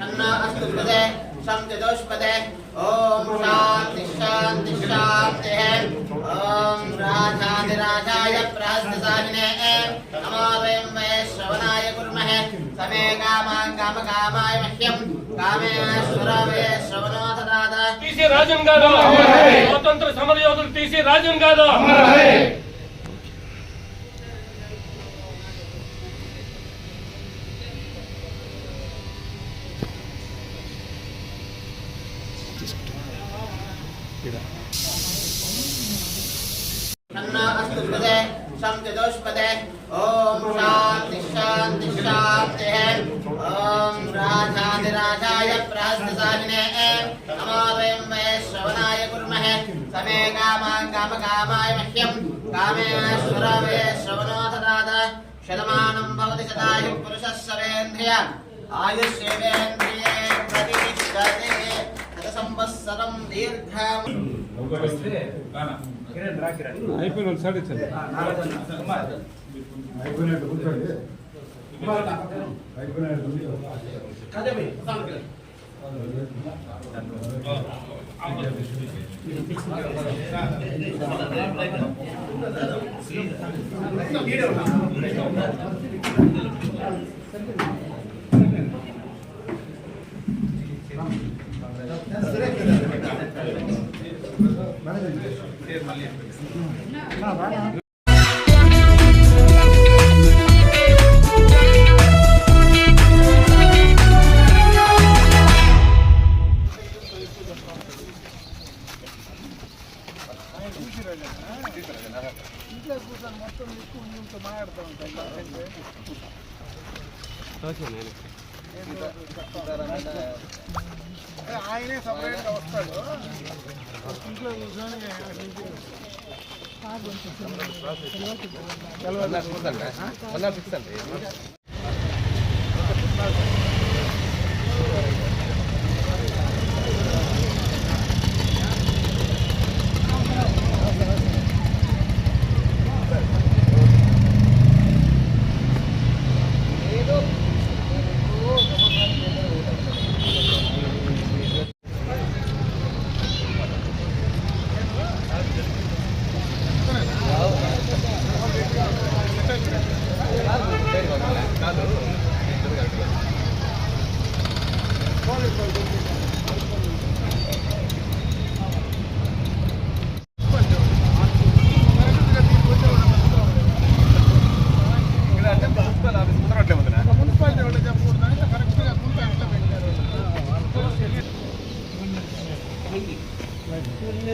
अन्ना अस्तु पदे समचतुष्पदे ओम शांति शांति शांति ओम राजाधिराजाय प्रहस्तसामिने नमो वयं वैश्रवणाय कुर्महे समे कामां कामकामाय मह्यं कामेश्वराय श्रवणो ददात टीसी राजन गारू स्वतंत्र समरयोधुडु टीसी राजन गारू अन्ना अस्तु पदे समचतुष्पदे ओम शांति शांति शांति ओम राजाधिराजाय प्रहस्तसामिने नमो वयं वैश्रवणाय कुर्महे समे कामां कामकामाय मह्यं कामेश्वराय श्रवणो ददात शतमानं भवति शतायुः पुरुषः सवेन्द्रिय आयुष्येवेन्द्रिये प्रतिष्ठते शतसंवत्सरं दीर्घम् అయిపోయిన సైడ్ ఇచ్చండి అయిపోయినట్టు కూర్చోండి అయిపోయినట్టు ఆయనే సపరేట్గా వస్తాడు ఇంట్లో కూర్చొని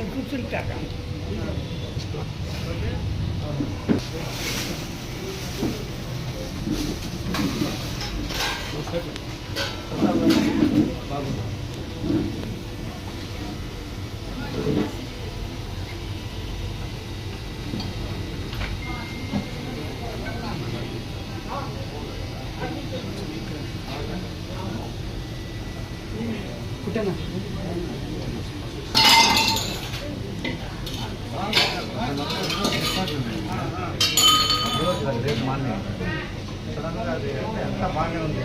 కూర్చుంటాక కుట్టనా మార్నింగ్ సడన్గా అది ఎంత బాగానే ఉంది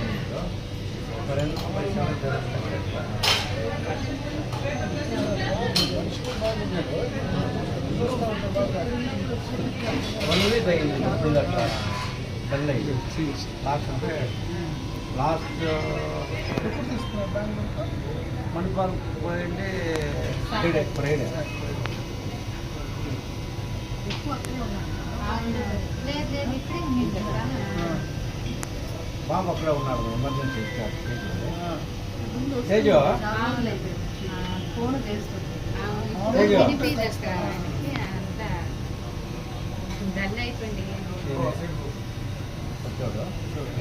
మరి ఎంత లాస్ట్ మణిపాల్ పోయింది ఫ్రైడే బాబు అక్కడే ఉన్నారు ఎమర్జెన్సీ వచ్చాడు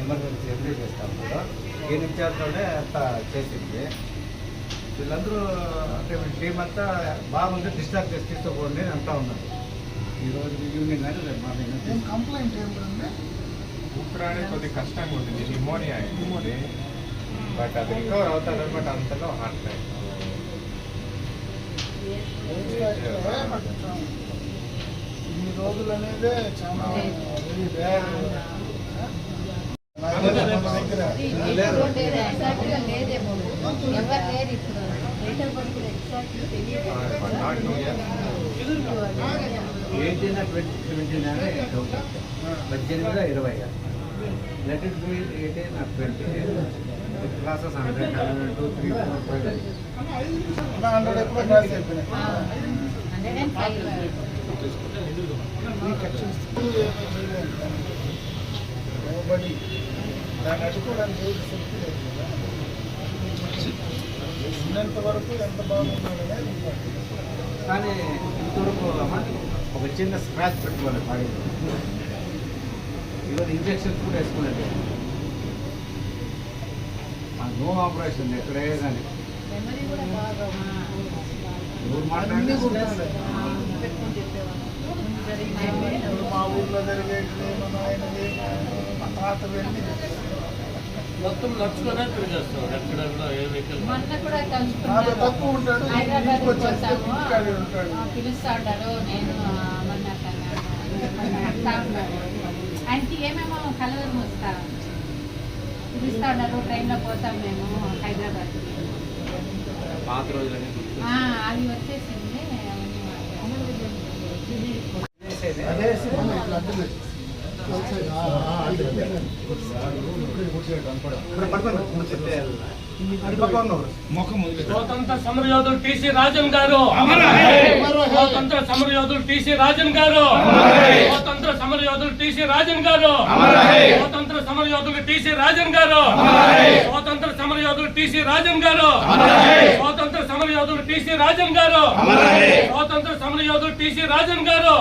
ఎమర్జెన్సీ ఎప్పుడు చేస్తాను కూడా ఈ నిమిషాలతోనే అంత చేసింది వీళ్ళందరూ అంటే టీం అంతా బాగుంది డిశ్చార్జ్ చేసి తీసుకోండి అంతా ఉన్నారు ఈరోజు ఈవినింగ్ అయితే మార్నింగ్ కంప్లైంట్ ఏమిటంటే ఊపిరాడే కొద్దిగా కష్టంగా ఉంటుంది న్యూమోనియా అయింది బట్ అది రికవర్ అవుతుంది అనమాట అంతలో హార్ట్ అటాక్ ఇన్ని రోజులు అనేది చాలా వెరీ బ్యాడ్ ఎవరు లేరు ఇప్పుడు. ఏజ్ అయినా 20 అని doubt. 18 20 let it be 18 or 20 classes 100 102 3 4 5 100 ఎప్పుడు క్లాస్ అయిపోయినాయి. 105. దాన్ని అడ్డుకోవడానికి శక్తి లేదు కదా. ఉన్నంత వరకు ఎంత బాగున్నాడనేది ఇంపార్టెంట్. కానీ ఇంతవరకు ఒక చిన్న స్క్రాచ్ పెట్టుకోవాలి బాడీలో. ఈరోజు ఇంజక్షన్స్ కూడా వేసుకున్నట్టు నో ఆపరేషన్ ఎక్కడే కానీ మెమరీ కూడా బాగా ఎవరు అన్నీ మాట్లాడినా గుర్తుంటాయి. పెట్టుకొని చెప్పేవాళ్ళు. ఇప్పుడు మా ఊర్లో జరిగేది మన ఆయనది మా తాత వెళ్ళి మొత్తం నడుచుకునే తిరిగేస్తాడు. ఎక్కడ కూడా ఏ వెహికల్ మొన్న కూడా నాతో కలుసుకున్నాను. తక్కువ ఉంటాడు. హైదరాబాద్ ఇంటికి వచ్చేస్తే పోతాము. ఇంటికాడే ఉంటాడు. పిలుస్తా ఉంటాడు. నేను మొన్న అడుగుతా ఉన్నాడు. ఆయనకి ఏమేమో కలవరం వస్తా పిలుస్తా ఉన్నారు. ట్రైన్లో పోతాం మేము హైదరాబాద్కి. పాత రోజులన్నీ అది వచ్చేసింది. అదే సినిమా ఇట్లా అడ్డు స్వాతంత్ర సమరయోధులు టీసీ రాజన్ గారు, స్వాతంత్ర సమరయోధులు టీసీ రాజన్ గారు, స్వాతంత్ర సమరయోధులు టీసీ రాజన్ గారు, స్వాతంత్ర సమరయోధులు టీసీ రాజన్ గారు, స్వాతంత్ర సమరయోధులు టీసీ రాజన్ గారు, స్వాతంత్ర సమరయోధులు టీసీ రాజన్ గారు, స్వాతంత్ర సమరయోధులు టీసీ రాజన్ గారు.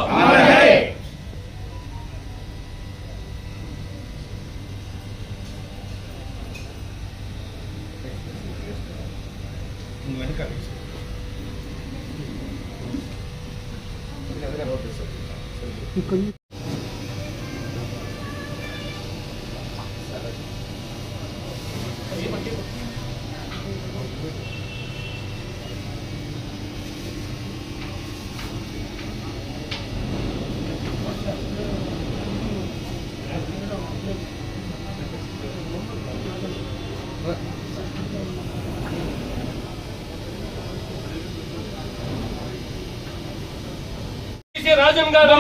టీసీ రాజన్ గారు,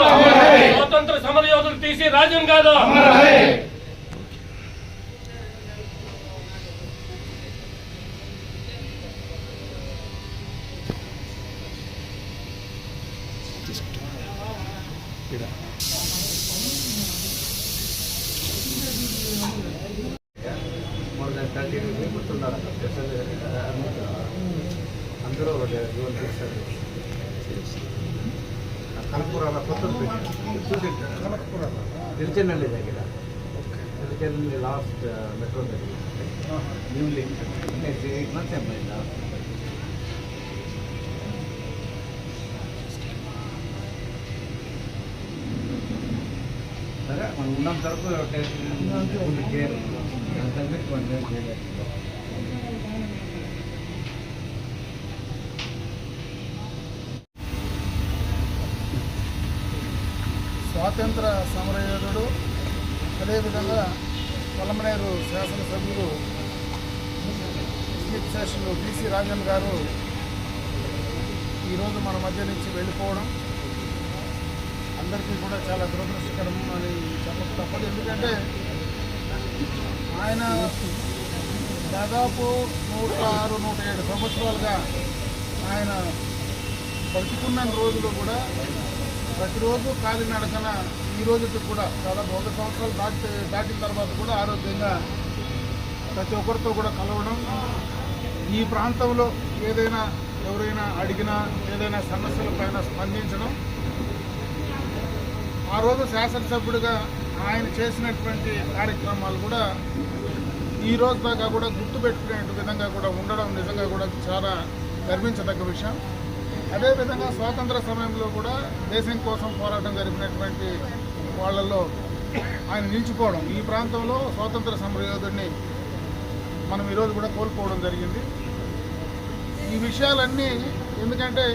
స్వాతంత్ర సమరయోధులు టీసీ రాజన్ గారు. more than 30 people ఉన్నారు అక్కడ స్పెషల్ అందరూ కనకపురాల కొత్తపేట తిరుచెన్నల్లి దగ్గర తిరుచెన్నల్లి లాస్ట్ మెట్రో దగ్గర న్యూ లింక్ 8 months అమ్మాయి లాస్ట్. సరే మనం ఉన్నంత వరకు కేర్ చేయలేదు. స్వాతంత్ర సమరయోధుడు, అదేవిధంగా పొలమనేరు శాసనసభ్యులు చీఫ్ సెషన్లు టీసీ రాజన్ గారు ఈరోజు మన మధ్య నుంచి వెళ్ళిపోవడం అందరికీ కూడా చాలా దురదృష్టకరం అని చెప్పక తప్పదు. ఎందుకంటే ఆయన దాదాపు 106-107 సంవత్సరాలుగా ఆయన బతుకున్న రోజులు కూడా ప్రతిరోజు కాలినడకన ఈ రోజుకి కూడా దాదాపు 100 సంవత్సరాలు దాటిన తర్వాత కూడా ఆరోగ్యంగా ప్రతి ఒక్కరితో కూడా కలవడం, ఈ ప్రాంతంలో ఏదైనా ఎవరైనా అడిగినా ఏదైనా సమస్యలపైన స్పందించడం, ఆ రోజు శాసనసభ్యుడిగా ఆయన చేసినటువంటి కార్యక్రమాలు కూడా ఈ రోజు దాకా కూడా గుర్తుపెట్టుకునే విధంగా కూడా ఉండడం నిజంగా కూడా చాలా గర్వించదగ్గ విషయం. అదేవిధంగా స్వాతంత్ర సమయంలో కూడా దేశం కోసం పోరాటం జరిపినటువంటి వాళ్ళల్లో ఆయన నిలిచిపోవడం, ఈ ప్రాంతంలో స్వాతంత్ర సమరయోధుడిని మనం ఈరోజు కూడా కోల్పోవడం జరిగింది. ఈ విషయాలన్నీ ఎందుకంటే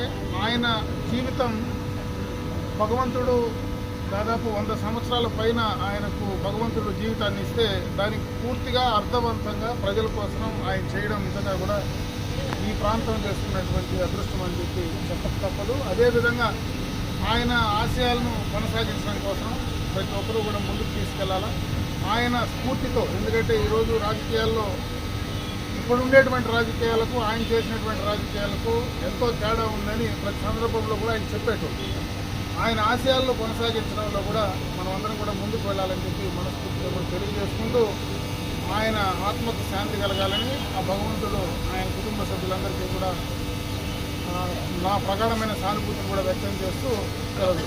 ఆయన జీవితం భగవంతుడు దాదాపు 100 సంవత్సరాల పైన ఆయనకు భగవంతుడు జీవితాన్ని ఇస్తే దానికి పూర్తిగా అర్థవంతంగా ప్రజల కోసం ఆయన చేయడం నిజంగా కూడా ఈ ప్రాంతం చేస్తున్నటువంటి అదృష్టం అని చెప్పి చెప్పక తప్పదు. అదేవిధంగా ఆయన ఆశయాలను కొనసాగించడం కోసం ప్రతి ఒక్కరూ కూడా ముందుకు తీసుకెళ్లాలా ఆయన స్ఫూర్తితో. ఎందుకంటే ఈరోజు రాజకీయాల్లో ఇప్పుడు ఉండేటువంటి రాజకీయాలకు ఆయన చేసినటువంటి రాజకీయాలకు ఎంతో తేడా ఉందని ప్రతి సందర్భంలో కూడా ఆయన చెప్పేటోళ్ళు. ఆయన ఆశయాలను కొనసాగించడంలో కూడా మనం అందరం కూడా ముందుకు వెళ్ళాలని చెప్పి మనస్ఫూర్తిగా కూడా తెలియజేసుకుంటూ ఆయన ఆత్మకు శాంతి కలగాలని ఆ భగవంతుడు ఆయన కుటుంబ సభ్యులందరికీ కూడా నా ప్రగాఢమైన సానుభూతిని కూడా వ్యక్తం చేస్తూ సెలవు.